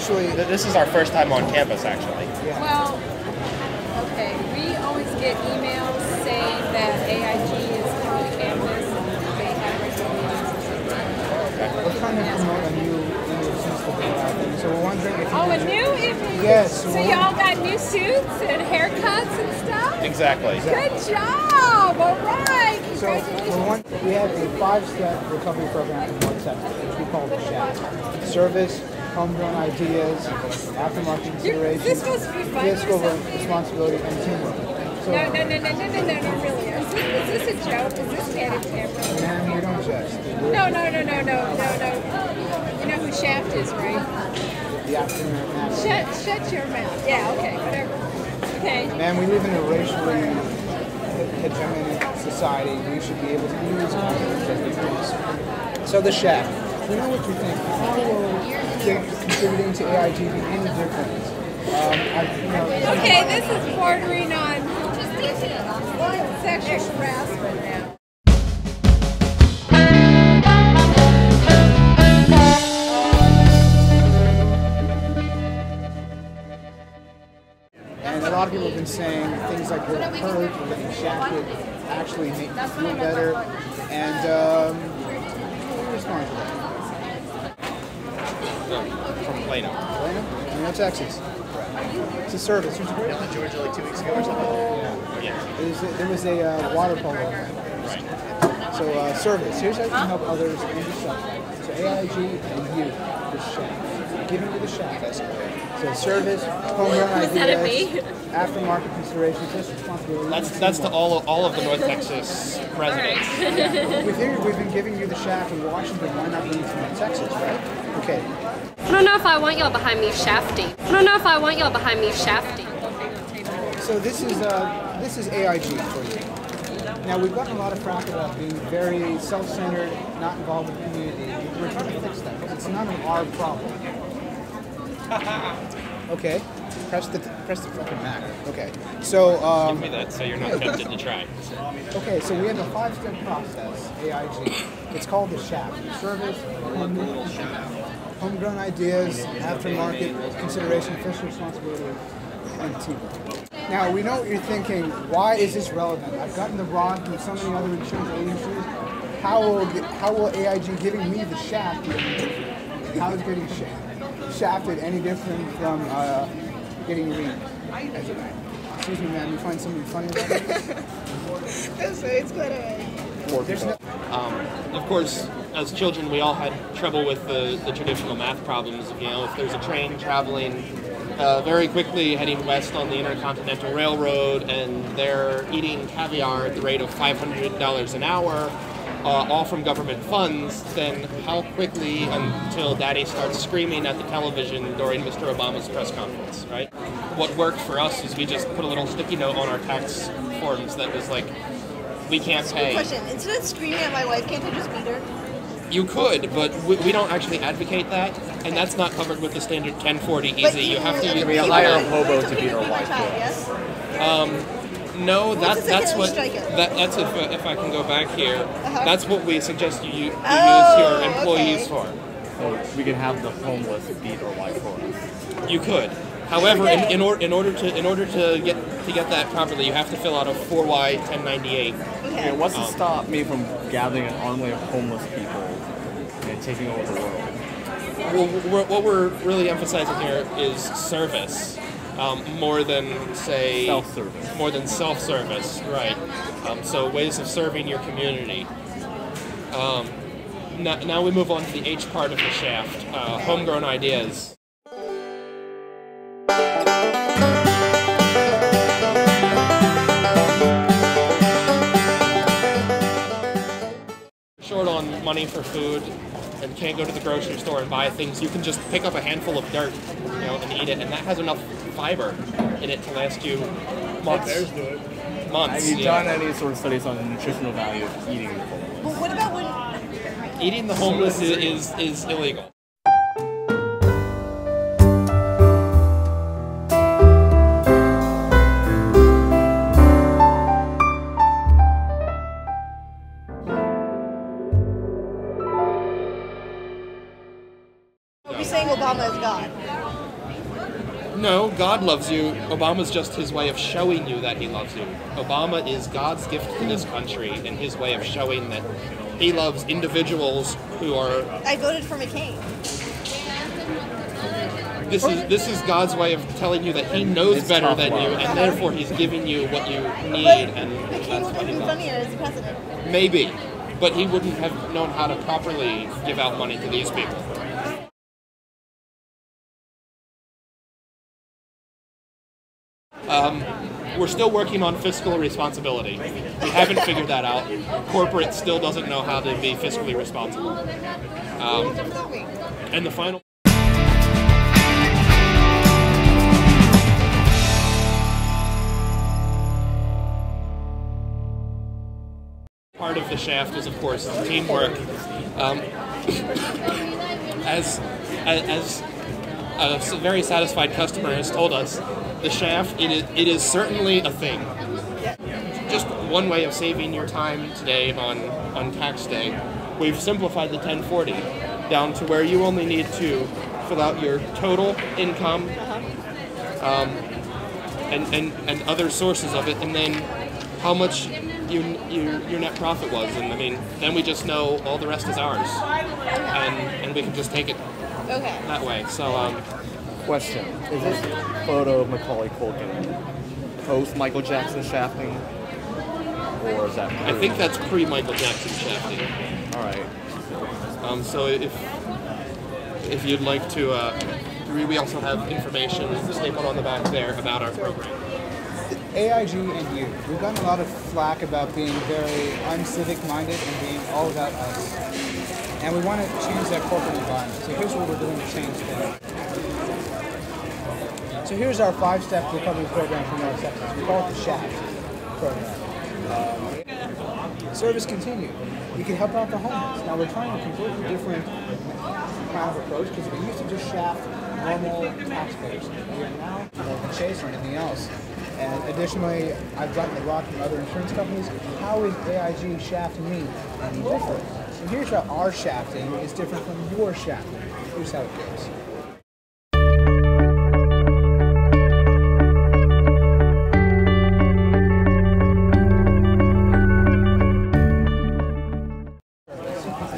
actually, this is our first time on campus, actually. Yeah. Well, okay, we always get emails saying that AIG is on campus and they have regular meetings. We're trying to promote a new image since the day out. So we're wondering if you Oh, a new image? Yes. So y'all got new suits and haircuts and stuff? Exactly. Good job! All right! So Congratulations! we have a 5-step recovery program in North Texas, which we call the SHAP. Service, homegrown ideas, aftermarket consideration, Is this supposed to be fun or fiscal something? responsibility, and teamwork. So, No, really. Is this a joke? Is this Cannon Tampa? man, we don't jest. No. You know who Shaft is, right? The African American. Shut your mouth. Yeah, okay, whatever. Okay. Man, we live in a racially hegemonic society. We should be able to use language. So the SHAP. We know what you think. How will contributing to AIG be any different? Okay, this is bordering on sexual harassment now. And a lot of people have been saying things like we're hurt, we're getting shafted, actually make you feel better. And how do you respond to that? From Plano. Plano, Texas. It's a service. There's a great Down to Georgia like 2 weeks ago or something. Yeah. There was a water polo. Right. So service. Here's how you can help others and yourself. So AIG and you, the shaft. Giving you the shaft. That's okay. So service, homegrown ideas, aftermarket considerations, that's responsibility. That's to all of the North Texas residents. Yeah. We've been giving you the shaft in Washington. Why not bring it to North Texas, right? Okay. I don't know if I want y'all behind me shafting. I don't know if I want y'all behind me shafting. So this is AIG for you. Now we've gotten a lot of crap about being very self-centered, not involved with the community. We're trying to fix that. It's none of our problem. Okay. Press the fucking Mac. Okay. So Give me that so you're not tempted to try. okay, so we have a 5-step process, AIG. It's called the SHAP. Service, homegrown ideas, aftermarket consideration, fiscal responsibility, and teamwork. Now, we know what you're thinking. Why is this relevant? I've gotten the rod from so many other insurance agencies. How will AIG giving me the shaft be any different? How is getting shafted any different from getting reamed? Excuse me, ma'am. You find something funny about this? It's quite Of course, as children, we all had trouble with the traditional math problems. You know, if there's a train traveling very quickly heading west on the Intercontinental Railroad and they're eating caviar at the rate of $500 an hour, all from government funds, then how quickly until Daddy starts screaming at the television during Mr. Obama's press conference, right? What worked for us is we just put a little sticky note on our tax forms that was like, we can't pay. Question. Instead of screaming at my wife, can't I just beat her? You could, but we don't actually advocate that, and that's not covered with the standard 1040 easy. You have to We hire a hobo to beat our wife. Yes. No, that's what strike it? that's if I can go back here. That's what we suggest you use Oh, your employees okay. for. So we can have the homeless beat our wife for us. You could. However, Okay. in order to get that properly, you have to fill out a 4Y 1098. Okay, what's to stop me from gathering an army of homeless people and taking over the world? Well, what we're really emphasizing here is service, more than say Self-service. More than self-service, right? So ways of serving your community. Now we move on to the H part of the shaft, homegrown ideas. Short on money for food and can't go to the grocery store and buy things, you can just pick up a handful of dirt, and eat it, and that has enough fiber in it to last you months. Months. Have you done any sort of studies on the nutritional value of eating the homeless? But what about when... Eating the homeless is illegal. Are we saying Obama is God? God loves you. Obama's just his way of showing you that he loves you. Obama is God's gift to this country and his way of showing that he loves individuals who are... I voted for McCain. This is God's way of telling you that he knows It's better tough than you, love. and therefore he's giving you what you need, and McCain that's would what have he been loves. funnier as a president. Maybe, but he wouldn't have known how to properly give out money to these people. We're still working on fiscal responsibility. We haven't figured that out. Corporate still doesn't know how to be fiscally responsible. And the final part of the shaft is, of course, teamwork. As a very satisfied customer has told us, the shaft, it is certainly a thing. Just one way of saving your time today on tax day. We've simplified the 1040 down to where you only need to fill out your total income and other sources of it, and then how much your net profit was. And I mean, then we just know all the rest is ours, and we can just take it that way. So. Question: is this photo of Macaulay Culkin post Michael Jackson shafting, or is that? I think that's pre-Michael Jackson shafting. All right. So if you'd like to, we also have information stapled on the back there about our program. AIG and you, we've gotten a lot of flack about being very uncivic-minded and being all about us. And we want to change that corporate environment. So here's what we're doing to change things. So here's our 5-step recovery program for North Texas. We call it the SHAFT program. Service continued. We can help out the homeless. Now we're trying a completely different kind of approach because we used to just shaft normal taxpayers. We are now more Chase or anything else. And additionally, I've gotten a lot from other insurance companies. How is AIG shafting me any different? And here's how our shafting is different from your shafting. Here's how it goes.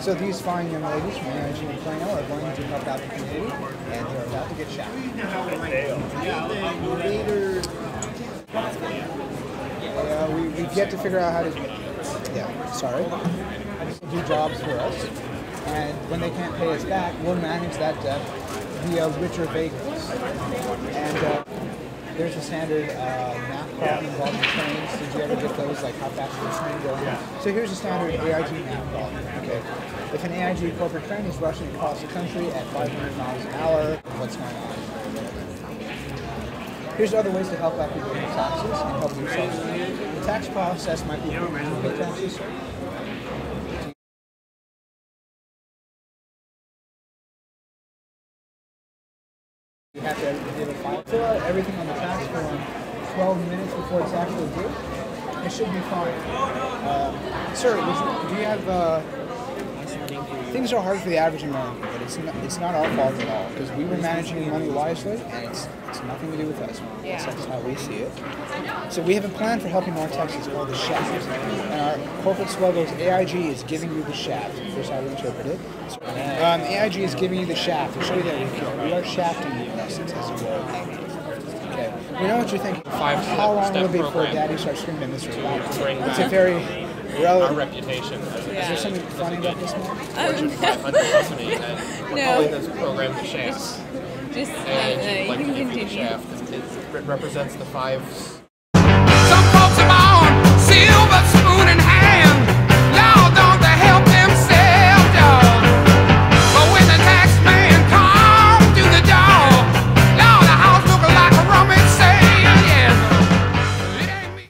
So these fine young ladies from AIG and Plano are going to help out the community, and they're about to get shafted. We've yet to figure out how to do jobs for us, and when they can't pay us back, we'll manage that debt via richer vehicles. And there's a standard math problem involving trains. Did you ever get those, like how fast is the train going? Yeah. So here's a standard AIG math problem. Okay, if an AIG corporate train is rushing across the country at 500 miles an hour, what's going on? Here's other ways to help out people pay taxes and help yourself. The tax process might be important to pay taxes. You have to fill out everything on the tax form 12 minutes before it's actually due. It should be fine. Sir, do you have... Things are hard for the average American, but it's not our fault at all, because we were managing your money wisely, and it's nothing to do with us. That's how we see it. So we have a plan for helping North Texas called the SHAFT, and our corporate slogan is AIG is giving you the shaft. Here's how we interpret it. AIG is giving you the shaft. To show you that we care. We are shafting you, in essence, as you will. Okay. We know what you're thinking. How long will it be before Daddy starts screaming in this room? It's a very relevant... Our reputation. Is there something funny about this one? Fortune 500 company, and we're calling this program the Shaft. Just And like to give you the shaft. It represents the 5